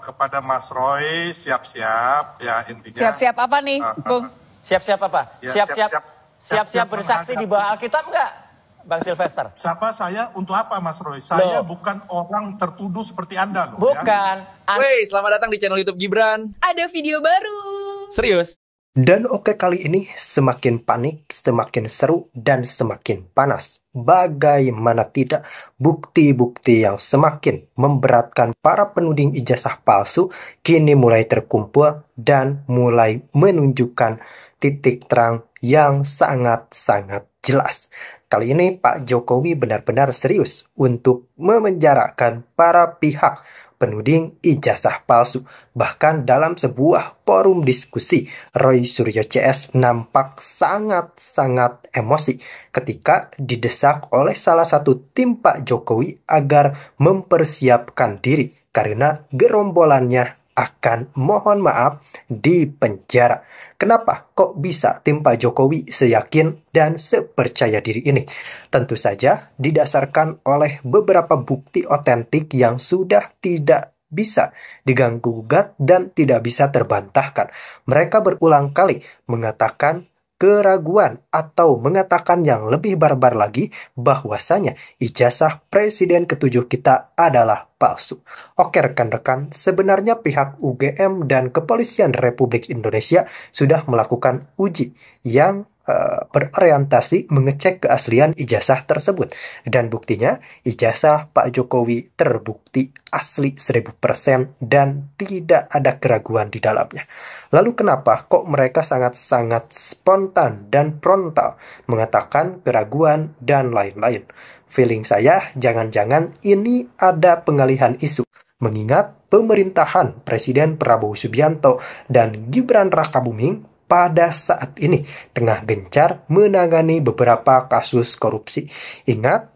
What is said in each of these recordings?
kepada Mas Roy siap-siap ya intinya. Siap-siap apa nih, Bung? Siap-siap apa? Ya, Siap-siap bersaksi di bawah Alkitab nggak, Bang Silvester? Siapa saya untuk apa, Mas Roy? Saya bukan orang tertuduh seperti Anda loh. Bukan. Ya. Wey, selamat datang di channel YouTube Gibran. Ada video baru. Serius? Dan oke, kali ini semakin panik, semakin seru, dan semakin panas. Bagaimana tidak, bukti-bukti yang semakin memberatkan para penuding ijazah palsu kini mulai terkumpul dan mulai menunjukkan titik terang yang sangat-sangat jelas. Kali ini Pak Jokowi benar-benar serius untuk memenjarakan para pihak penuding ijazah palsu. Bahkan dalam sebuah forum diskusi, Roy Suryo CS nampak sangat-sangat emosi ketika didesak oleh salah satu tim Pak Jokowi agar mempersiapkan diri karena gerombolannya akan, mohon maaf, dipenjara. Kenapa kok bisa tim Pak Jokowi seyakin dan sepercaya diri ini? Tentu saja didasarkan oleh beberapa bukti otentik yang sudah tidak bisa diganggu-gugat dan tidak bisa terbantahkan. Mereka berulang kali mengatakan keraguan atau mengatakan yang lebih barbar lagi bahwasanya ijazah Presiden ke-7 kita adalah palsu. Oke rekan-rekan, sebenarnya pihak UGM dan Kepolisian Republik Indonesia sudah melakukan uji yang berorientasi mengecek keaslian ijazah tersebut. Dan buktinya, ijazah Pak Jokowi terbukti asli 1000% dan tidak ada keraguan di dalamnya. Lalu kenapa kok mereka sangat-sangat spontan dan frontal mengatakan keraguan dan lain-lain? Feeling saya, jangan-jangan ini ada pengalihan isu. Mengingat pemerintahan Presiden Prabowo Subianto dan Gibran Rakabuming pada saat ini tengah gencar menangani beberapa kasus korupsi. Ingat,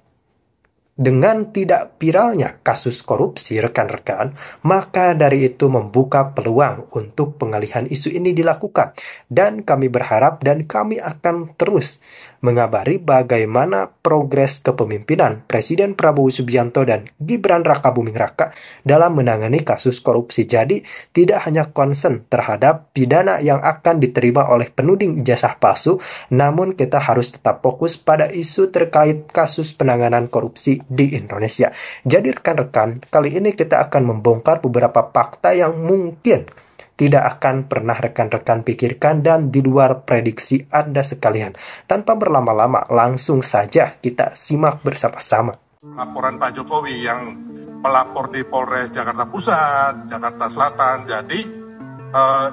dengan tidak viralnya kasus korupsi rekan-rekan, maka dari itu membuka peluang untuk pengalihan isu ini dilakukan. Dan kami berharap dan kami akan terus mengabari bagaimana progres kepemimpinan Presiden Prabowo Subianto dan Gibran Rakabuming Raka dalam menangani kasus korupsi. Jadi tidak hanya concern terhadap pidana yang akan diterima oleh penuding ijazah palsu, namun kita harus tetap fokus pada isu terkait kasus penanganan korupsi di Indonesia. Jadi rekan-rekan, kali ini kita akan membongkar beberapa fakta yang mungkin tidak akan pernah rekan-rekan pikirkan dan di luar prediksi Anda sekalian. Tanpa berlama-lama, langsung saja kita simak bersama-sama. Laporan Pak Jokowi yang melapor di Polres Jakarta Pusat, Jakarta Selatan. Jadi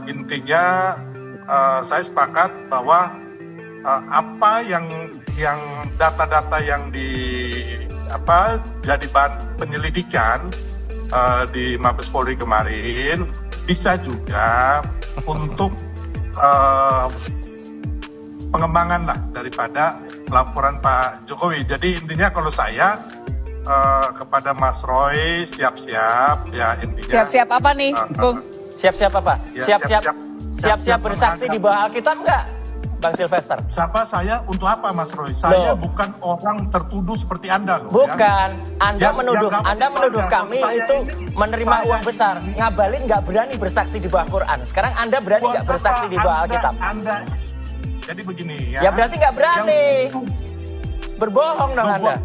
intinya saya sepakat bahwa apa yang data-data yang jadi bahan penyelidikan di Mabes Polri kemarin bisa juga untuk pengembangan lah daripada laporan Pak Jokowi. Jadi intinya kalau saya kepada Mas Roy siap-siap ya intinya. Siap-siap apa nih, Bung? Siap-siap apa? Siap-siap bersaksi di bawah Alkitab nggak, Bang Silvester? Siapa saya untuk apa, Mas Roy? Saya bukan orang tertuduh seperti Anda loh. Bukan. Ya? Anda menuduh kami itu menerima uang besar. Ngabalin nggak berani bersaksi di bawah Quran. Sekarang Anda berani nggak bersaksi di bawah Alkitab? Jadi begini ya. Ya berarti nggak berani. Berbohong dong Anda.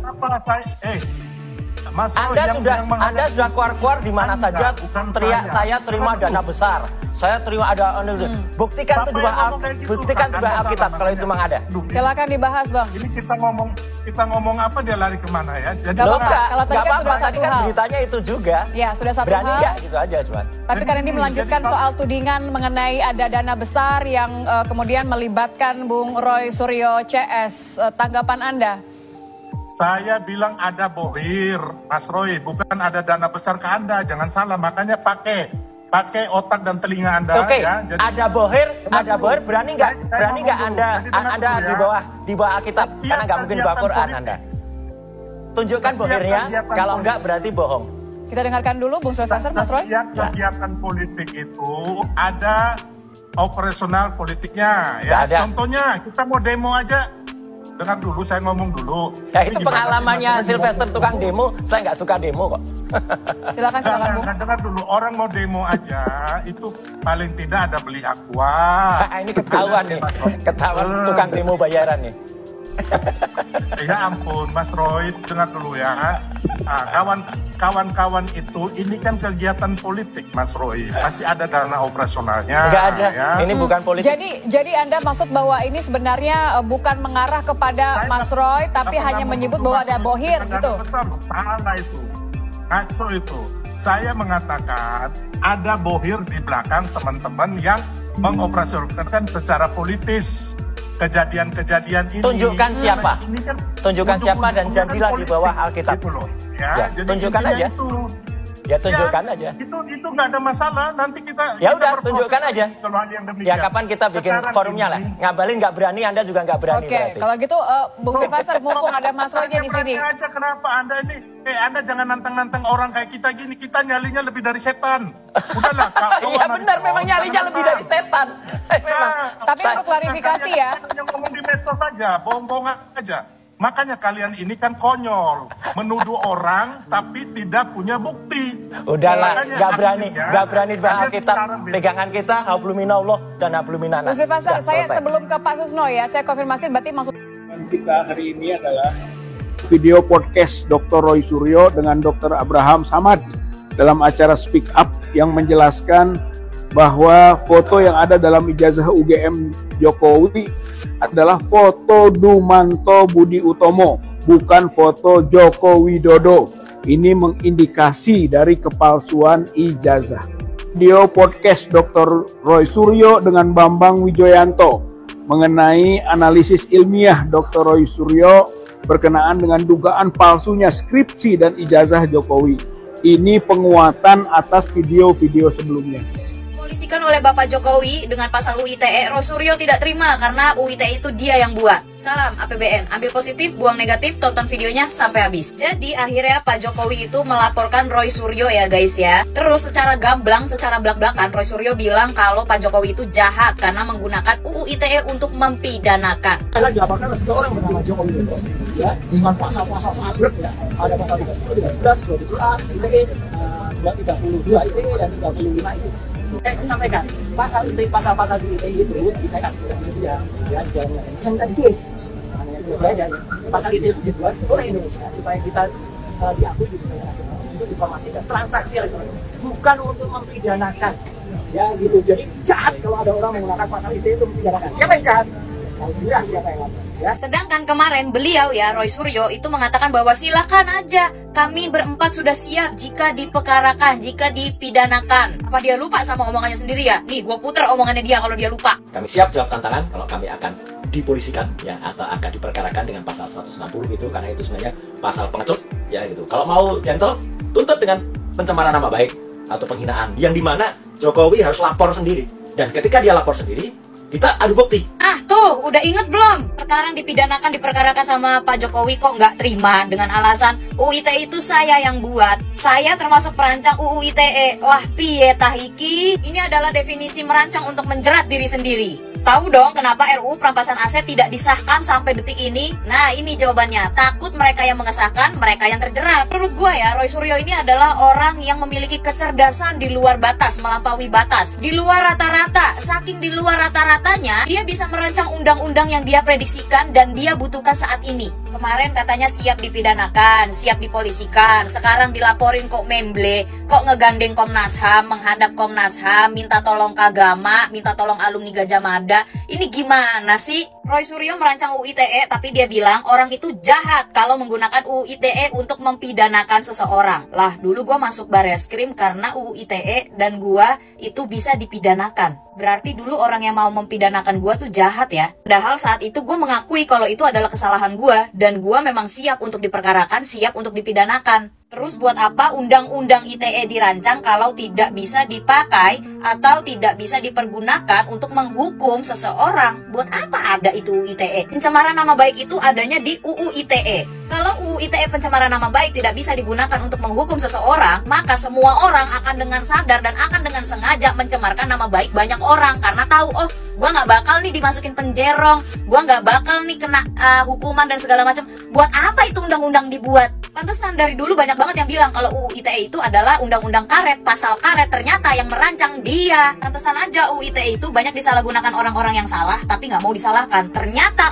Mas Anda sudah keluar di mana saja teriak saya terima dana besar. Saya terima ada buktikan itu dua Alkitab kalau itu memang ada. Silakan dibahas, Bang. Ini kita ngomong apa dia lari kemana ya? Jadi kalau tadi kan sudah satu hal. Beritanya itu juga. Ya, sudah satu berani hal. Berani gitu aja cuman. Tapi kan ini melanjutkan soal tudingan mengenai ada dana besar yang kemudian melibatkan Bung Roy Suryo CS. Tanggapan Anda? Saya bilang ada bohir, Mas Roy, bukan ada dana besar ke Anda. Jangan salah, makanya pakai otak dan telinga Anda. Oke, ya. Jadi, ada bohir, berani nggak Anda di bawah Alkitab? Karena nggak mungkin di bawah Quran Anda. Tunjukkan bohirnya, kalau nggak berarti bohong. Kita dengarkan dulu Bung Silvester, Mas Roy. Kegiatan politik itu ada operasional politiknya. Ya. Contohnya kita mau demo aja. dengar dulu, saya ngomong dulu. Ya Ini itu gimana pengalamannya sih? Sylvester tukang demo, saya nggak suka demo kok. Silakan Bung. Dengar dulu, orang mau demo aja itu paling tidak ada beli aqua. Ini ketahuan nih, ketahuan tukang demo bayaran nih. Ya ampun, Mas Roy, dengar dulu ya. Kawan-kawan itu, ini kan kegiatan politik, Mas Roy. Masih ada dana operasionalnya. Nggak ada, ya. ini bukan politik. Jadi Anda maksud bahwa ini sebenarnya bukan mengarah kepada Mas Roy, tapi hanya menyebut bahwa ada bohir gitu. Salah itu, ngaco itu. Saya mengatakan ada bohir di belakang teman-teman yang mengoperasionalkan secara politis kejadian-kejadian ini. Tunjukkan siapa? Ini kan Tunjukkan siapa dan janjilah di bawah Alkitab. Gitu loh, ya. Ya, Jadi tunjukkan intinya aja. Itu. Ya tunjukkan aja. Itu nggak ada masalah. Nanti kita Ya kita udah, berproses tunjukkan aja. kalau hal yang demikian. Ya kapan kita bikin Sekarang forumnya lah. ini- Ngabalin nggak berani, Anda juga nggak berani. Oke, berarti. kalau gitu Bung Sylvester mumpung ada Mas Roy di sini. Berani aja, kenapa Anda ini? Anda jangan nantang-nantang orang kayak kita gini. Kita nyalinya lebih dari setan. Udahlah, Iya benar, memang nyalinya lebih dari setan. Memang. Tapi untuk klarifikasi ya. Yang ngomong di medsos saja, bohong-bohong aja. Makanya kalian ini kan konyol, menuduh orang tapi tidak punya bukti. Udahlah, Makanya nggak berani kalian bahas kita. sekarang Pegangan kita hablumminallah dan Bung habluminanas. Sylvester, Sudah saya selesai. sebelum ke Pak Susno ya, saya konfirmasi berarti maksud Kita hari ini adalah video podcast Dr. Roy Suryo dengan Dr. Abraham Samad dalam acara Speak Up yang menjelaskan bahwa foto yang ada dalam ijazah UGM Jokowi adalah foto Dumanto Budi Utomo, bukan foto Joko Widodo. Ini mengindikasi dari kepalsuan ijazah. Video podcast Dr. Roy Suryo dengan Bambang Wijoyanto mengenai analisis ilmiah Dr. Roy Suryo berkenaan dengan dugaan palsunya skripsi dan ijazah Jokowi. Ini penguatan atas video-video sebelumnya. Polisikan oleh Bapak Jokowi dengan pasal UU ITE, Roy Suryo tidak terima karena UU ITE itu dia yang buat. Salam APBN, ambil positif, buang negatif, tonton videonya sampai habis. Jadi akhirnya Pak Jokowi itu melaporkan Roy Suryo ya guys ya. Terus secara gamblang, secara belak-belakan Roy Suryo bilang kalau Pak Jokowi itu jahat karena menggunakan UU ITE untuk mempidanakan. Karena dilaporkan oleh seseorang bernama Joko Widodo, ya, dengan pasal-pasal sabrek ya, ada pasal 30, 311, 27A, ITE, 232 ITE dan 35 ITE. Sampaikan pasal ITE, pasal-pasal di ITE itu bisa kasih ke dia, ya, jalannya. Bisa minta ditulis, hanya itu aja. Pasal ITE itu dibuat oleh Indonesia supaya kita diakui di dunia internasional untuk informasi dan transaksi elektronik, bukan untuk mempidanakan, ya gitu. Jadi jahat kalau ada orang menggunakan pasal ITE itu mempidanakan. Siapa yang jahat? Alhamdulillah siapa yang lapor, ya. Sedangkan kemarin beliau ya Roy Suryo itu mengatakan bahwa silakan aja kami berempat sudah siap jika diperkarakan, jika dipidanakan. Apa dia lupa sama omongannya sendiri ya? Nih gue puter omongannya dia kalau dia lupa. Kami siap jawab tantangan kalau kami akan dipolisikan ya atau akan diperkarakan dengan pasal 160 gitu, karena itu sebenarnya pasal pengecut ya gitu. Kalau mau gentle, tuntut dengan pencemaran nama baik atau penghinaan yang dimana Jokowi harus lapor sendiri, dan ketika dia lapor sendiri kita adu bukti. Ah tuh, udah inget belum? Sekarang dipidanakan, diperkarakan sama Pak Jokowi kok nggak terima dengan alasan UU ITE itu saya yang buat. Saya termasuk perancang UU ITE. Wah piye tahiki? Ini adalah definisi merancang untuk menjerat diri sendiri. Tahu dong kenapa RUU perampasan aset tidak disahkan sampai detik ini? Nah ini jawabannya, takut mereka yang mengesahkan, mereka yang terjerat. Menurut gue ya, Roy Suryo ini adalah orang yang memiliki kecerdasan di luar batas, melampaui batas. Di luar rata-rata, saking di luar rata-ratanya, dia bisa merancang undang-undang yang dia prediksikan dan dia butuhkan saat ini. Kemarin katanya siap dipidanakan, siap dipolisikan, sekarang dilaporin kok memble, kok ngegandeng Komnas HAM, menghadap Komnas HAM, minta tolong Kagama, minta tolong alumni Gajah Mada. Ini gimana sih? Roy Suryo merancang UU ITE tapi dia bilang orang itu jahat kalau menggunakan UU ITE untuk mempidanakan seseorang. Lah dulu gua masuk Bareskrim karena UU ITE dan gua itu bisa dipidanakan. Berarti dulu orang yang mau mempidanakan gua tuh jahat ya. Padahal saat itu gua mengakui kalau itu adalah kesalahan gua dan gua memang siap untuk diperkarakan, siap untuk dipidanakan. Terus buat apa undang-undang ITE dirancang kalau tidak bisa dipakai atau tidak bisa dipergunakan untuk menghukum seseorang? Buat apa ada itu UU ITE. Pencemaran nama baik itu adanya di UU ITE. Kalau UU ITE pencemaran nama baik tidak bisa digunakan untuk menghukum seseorang, maka semua orang akan dengan sadar dan akan dengan sengaja mencemarkan nama baik banyak orang karena tahu, oh, gua nggak bakal nih dimasukin penjerong, gua nggak bakal nih kena hukuman dan segala macam. Buat apa itu undang-undang dibuat? Pantesan dari dulu banyak banget yang bilang kalau UU ITE itu adalah undang-undang karet, pasal karet. Ternyata yang merancang dia. Pantesan aja UU ITE itu banyak disalahgunakan orang-orang yang salah tapi nggak mau disalahkan. Ternyata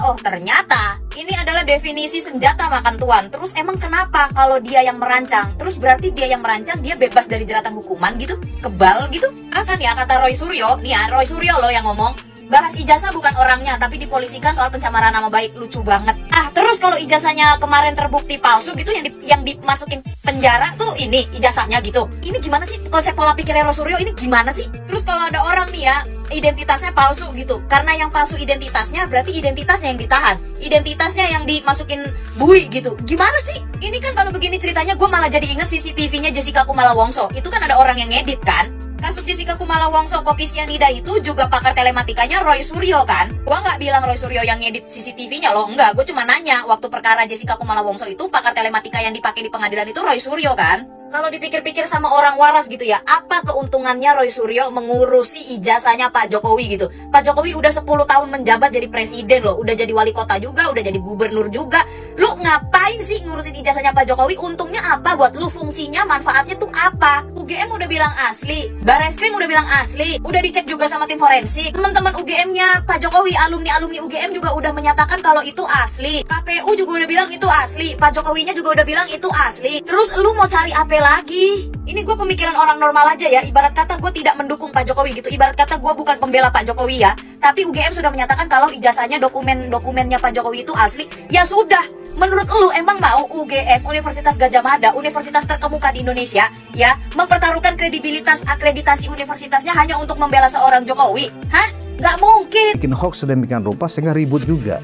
ini adalah definisi senjata makan tuan. Terus emang kenapa kalau dia yang merancang? Terus berarti dia yang merancang dia bebas dari jeratan hukuman gitu? Kebal gitu? Akan ya kata Roy Suryo, nih ya Roy Suryo loh yang ngomong. Bahas ijazah bukan orangnya, tapi dipolisikan soal pencemaran nama baik. Lucu banget. Terus kalau ijazahnya kemarin terbukti palsu gitu, yang dimasukin penjara tuh ini ijazahnya gitu. Ini gimana sih konsep pola pikirnya Rosuryo ini gimana sih? Terus kalau ada orang nih ya, identitasnya palsu gitu. Karena yang palsu identitasnya, berarti identitasnya yang ditahan. Identitasnya yang dimasukin bui gitu. Gimana sih? Ini kan kalau begini ceritanya gue malah jadi inget CCTV-nya Jessica Kumala Wongso. Itu kan ada orang yang ngedit kan? Kasus Jessica Kumala Wongso kopi sianida itu juga pakar telematikanya Roy Suryo kan? Gua nggak bilang Roy Suryo yang ngedit CCTV-nya loh, enggak. Gue cuma nanya, waktu perkara Jessica Kumala Wongso itu pakar telematika yang dipakai di pengadilan itu Roy Suryo kan? Kalau dipikir-pikir sama orang waras gitu ya, apa keuntungannya Roy Suryo mengurusi ijazahnya Pak Jokowi gitu? Pak Jokowi udah 10 tahun menjabat jadi presiden loh, udah jadi wali kota juga, udah jadi gubernur juga. Lu ngapain sih ngurusin ijazahnya Pak Jokowi? Untungnya apa buat lu? Fungsinya, manfaatnya tuh apa? UGM udah bilang asli, Barreskrim udah bilang asli, udah dicek juga sama tim forensik. Teman-teman UGM-nya Pak Jokowi, alumni UGM juga udah menyatakan kalau itu asli. KPU juga udah bilang itu asli, Pak Jokowinya juga udah bilang itu asli. Terus lu mau cari apa lagi? Ini gue pemikiran orang normal aja ya. Ibarat kata gue tidak mendukung Pak Jokowi gitu. Ibarat kata gue bukan pembela Pak Jokowi ya. Tapi UGM sudah menyatakan kalau ijazahnya dokumennya Pak Jokowi itu asli. Ya sudah. Menurut lu emang mau UGM, Universitas Gadjah Mada, universitas terkemuka di Indonesia ya, mempertaruhkan kredibilitas akreditasi universitasnya hanya untuk membela seorang Jokowi? Hah? Nggak mungkin. Bikin hoax sedemikian rupa sehingga ribut juga.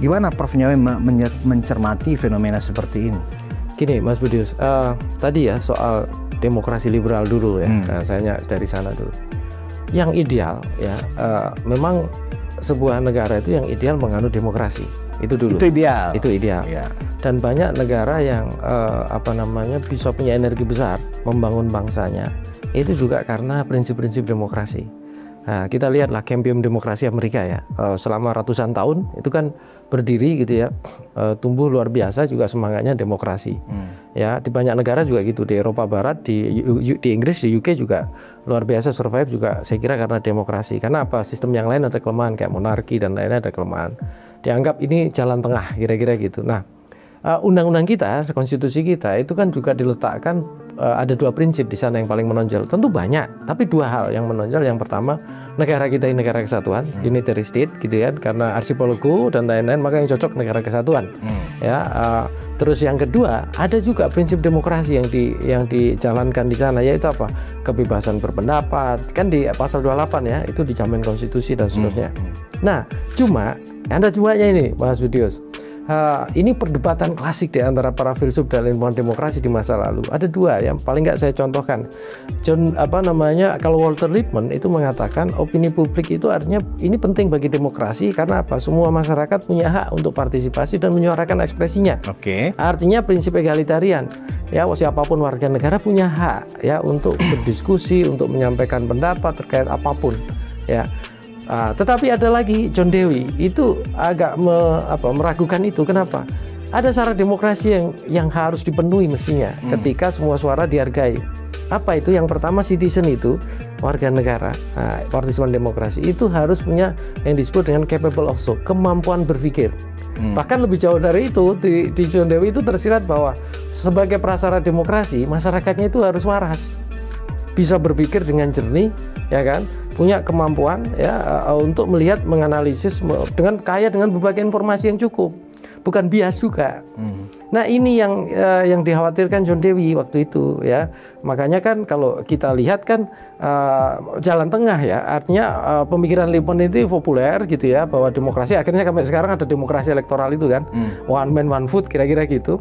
Gimana Prof Nyawe mencermati fenomena seperti ini? Gini Mas Budius, tadi ya soal demokrasi liberal dulu ya, saya dari sana dulu. Yang ideal ya, memang sebuah negara itu yang ideal menganut demokrasi, itu dulu. Itu ideal. Itu ideal. Ya. Dan banyak negara yang bisa punya energi besar membangun bangsanya, itu juga karena prinsip-prinsip demokrasi. Nah, kita lihatlah Kampium Demokrasi Amerika ya, selama ratusan tahun itu kan berdiri gitu ya, tumbuh luar biasa juga semangatnya demokrasi. Ya di banyak negara juga gitu, di Eropa Barat, di Inggris, di UK juga luar biasa survive juga saya kira karena demokrasi. Karena apa? Sistem yang lain ada kelemahan kayak monarki dan lainnya ada kelemahan. Dianggap ini jalan tengah kira-kira gitu. Nah, undang-undang kita, konstitusi kita itu kan juga diletakkan ada dua prinsip di sana yang paling menonjol. Tentu banyak, tapi dua hal yang menonjol. Yang pertama, negara kita ini negara kesatuan, unitary state gitu ya, karena archipelago dan lain-lain, maka yang cocok negara kesatuan. Ya, terus yang kedua, ada juga prinsip demokrasi yang dijalankan di sana, yaitu apa? Kebebasan berpendapat. Kan di pasal 28 ya, itu dijamin konstitusi dan seterusnya. Nah, cuma ada cumanya ini, Mas Budius. Ini perdebatan klasik di antara para filsuf dan ilmuwan demokrasi di masa lalu. Ada dua yang paling nggak saya contohkan. Kalau Walter Lippmann itu mengatakan opini publik itu artinya ini penting bagi demokrasi karena apa? Semua masyarakat punya hak untuk partisipasi dan menyuarakan ekspresinya. Artinya prinsip egalitarian. Ya, siapapun warga negara punya hak ya untuk berdiskusi, untuk menyampaikan pendapat terkait apapun. Ya. Tetapi ada lagi John Dewey itu agak meragukan itu. Kenapa? Ada syarat demokrasi yang harus dipenuhi mestinya ketika semua suara dihargai. Apa itu? Yang pertama, citizen itu warga negara, partisipan demokrasi itu harus punya yang disebut dengan capable of thought, kemampuan berpikir. Bahkan lebih jauh dari itu, di John Dewey itu tersirat bahwa sebagai prasyarat demokrasi masyarakatnya itu harus waras, bisa berpikir dengan jernih, ya kan? Punya kemampuan ya untuk melihat, menganalisis dengan kaya dengan berbagai informasi yang cukup, bukan bias juga. Nah ini yang dikhawatirkan John Dewey waktu itu ya. Makanya kan kalau kita lihat kan jalan tengah ya, artinya pemikiran Lippmann itu populer gitu ya, bahwa demokrasi akhirnya sampai sekarang ada demokrasi elektoral itu kan, one man one vote kira-kira gitu.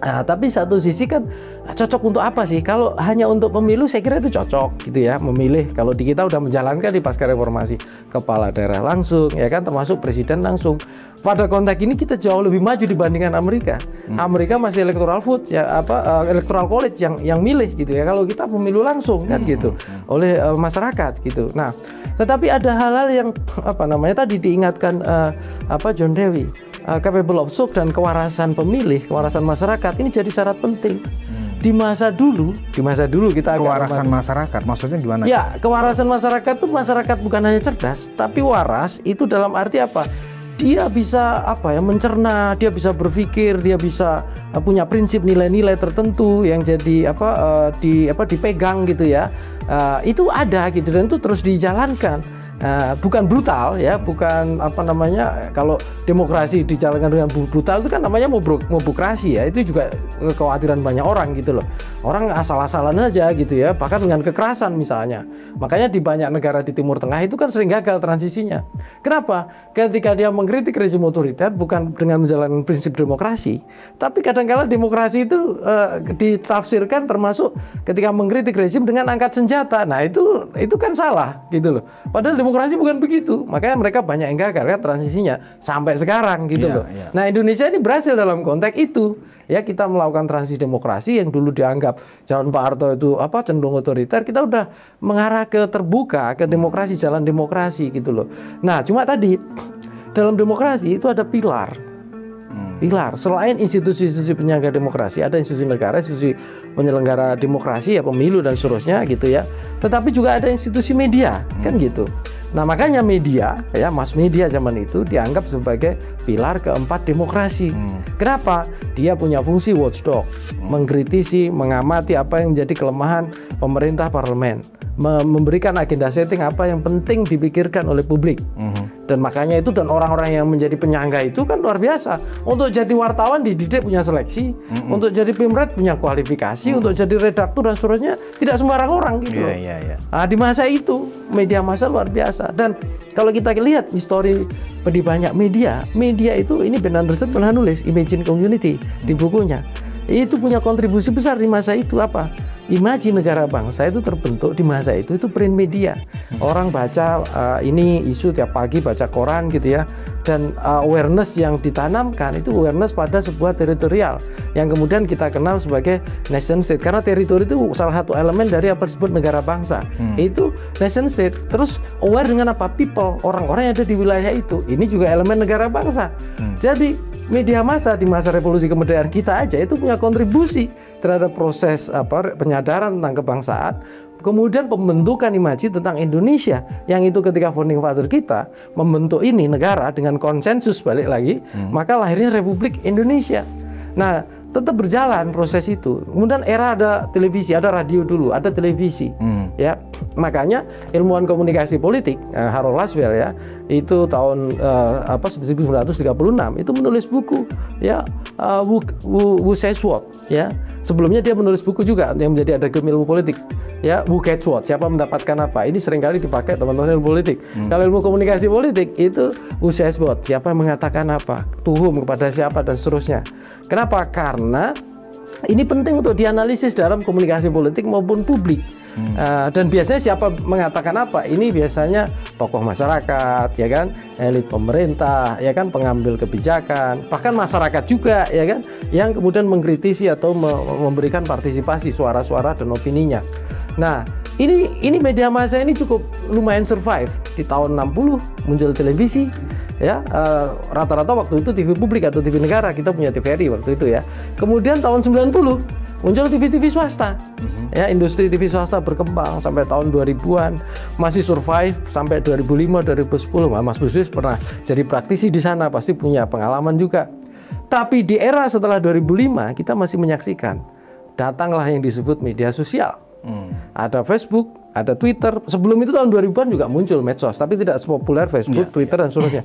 Tapi satu sisi kan cocok untuk apa sih? Kalau hanya untuk pemilu saya kira itu cocok gitu ya, memilih. Kalau di kita udah menjalankan di pasca reformasi kepala daerah langsung ya kan, termasuk presiden langsung. Pada konteks ini kita jauh lebih maju dibandingkan Amerika. Amerika masih electoral vote ya, electoral college yang milih gitu ya. Kalau kita pemilu langsung kan gitu oleh masyarakat gitu. Nah, tetapi ada hal-hal yang tadi diingatkan John Dewey, capable of soap dan kewarasan pemilih, kewarasan masyarakat ini jadi syarat penting. Di masa dulu kita kewarasan masyarakat maksudnya gimana? Ya, kewarasan masyarakat itu masyarakat bukan hanya cerdas, tapi waras itu dalam arti apa? Dia bisa mencerna, dia bisa berpikir, dia bisa punya prinsip nilai-nilai tertentu yang jadi dipegang gitu ya. Itu ada gitu dan itu terus dijalankan. Bukan brutal ya, bukan kalau demokrasi dijalankan dengan brutal itu kan namanya mobokrasi ya. Itu juga kekhawatiran banyak orang gitu loh. Orang asal-asalan aja gitu ya, bahkan dengan kekerasan misalnya. Makanya di banyak negara di Timur Tengah itu kan sering gagal transisinya. Kenapa? Ketika dia mengkritik rezim otoriter bukan dengan menjalankan prinsip demokrasi, tapi kadang-kala demokrasi itu ditafsirkan termasuk ketika mengkritik rezim dengan angkat senjata. Nah, itu kan salah gitu loh. Padahal demokrasi bukan begitu, makanya mereka banyak yang gagal kan transisinya sampai sekarang gitu loh. Nah, Indonesia ini berhasil dalam konteks itu ya, kita melakukan transisi demokrasi yang dulu dianggap zaman Pak Harto itu cenderung otoriter, kita udah mengarah ke terbuka, ke demokrasi, jalan demokrasi gitu loh. Nah, cuma tadi dalam demokrasi itu ada pilar. Selain institusi-institusi penyangga demokrasi, ada institusi negara, institusi penyelenggara demokrasi ya, pemilu dan seterusnya gitu ya. Tetapi juga ada institusi media kan gitu. Nah, makanya media ya, mass media zaman itu dianggap sebagai pilar keempat demokrasi. Kenapa? Dia punya fungsi watchdog, mengkritisi, mengamati apa yang menjadi kelemahan pemerintah parlemen, memberikan agenda setting apa yang penting dipikirkan oleh publik. Dan makanya itu, dan orang-orang yang menjadi penyangga itu kan luar biasa. Untuk jadi wartawan dididik punya seleksi, untuk jadi pimret punya kualifikasi, untuk jadi redaktur dan seterusnya tidak sembarang orang gitu. Nah, di masa itu media massa luar biasa. Dan kalau kita lihat histori di banyak media itu, ini Ben Anderson pernah nulis Imagine Community di bukunya. Itu punya kontribusi besar di masa itu apa? Imaji negara bangsa itu terbentuk di masa itu print media. Orang baca ini isu tiap pagi, baca koran gitu ya. Dan awareness yang ditanamkan itu awareness pada sebuah teritorial yang kemudian kita kenal sebagai nation state. Karena teritori itu salah satu elemen dari apa disebut negara bangsa. Itu nation state. Terus aware dengan apa? People, orang-orang yang ada di wilayah itu. Ini juga elemen negara bangsa. Jadi media massa di masa revolusi kemerdekaan kita aja itu punya kontribusi terhadap proses penyadaran tentang kebangsaan, kemudian pembentukan imaji tentang Indonesia yang itu ketika founding father kita membentuk ini negara dengan konsensus balik lagi, maka lahirnya Republik Indonesia. Nah, tetap berjalan proses itu. Kemudian era ada televisi, ada radio dulu, ada televisi. Ya, makanya ilmuwan komunikasi politik Harold Laswell ya, itu tahun 1936 itu menulis buku ya, Who Says What ya. Sebelumnya dia menulis buku juga yang menjadi adagam ilmu politik ya, Who Gets What, siapa mendapatkan apa. Ini seringkali dipakai teman-teman ilmu politik. Kalau ilmu komunikasi politik itu Who Says What, siapa yang mengatakan apa, tuhum kepada siapa dan seterusnya. Kenapa? Karena ini penting untuk dianalisis dalam komunikasi politik maupun publik. Dan biasanya siapa mengatakan apa? Ini biasanya tokoh masyarakat, ya kan, elit pemerintah, ya kan, pengambil kebijakan, bahkan masyarakat juga, ya kan, yang kemudian mengkritisi atau memberikan partisipasi suara-suara dan opininya. Nah, ini media massa ini cukup lumayan survive. Di tahun 60 muncul televisi. Ya, rata-rata waktu itu TV publik atau TV negara, kita punya TVRI waktu itu ya. Kemudian tahun 90 muncul TV swasta. Ya, industri TV swasta berkembang sampai tahun 2000-an, masih survive sampai 2005 2010. Mas Buswis pernah jadi praktisi di sana, pasti punya pengalaman juga. Tapi di era setelah 2005 kita masih menyaksikan datanglah yang disebut media sosial. Ada Facebook, ada Twitter. Sebelum itu tahun 2000-an juga muncul medsos, tapi tidak sepopuler Facebook, Twitter dan seterusnya.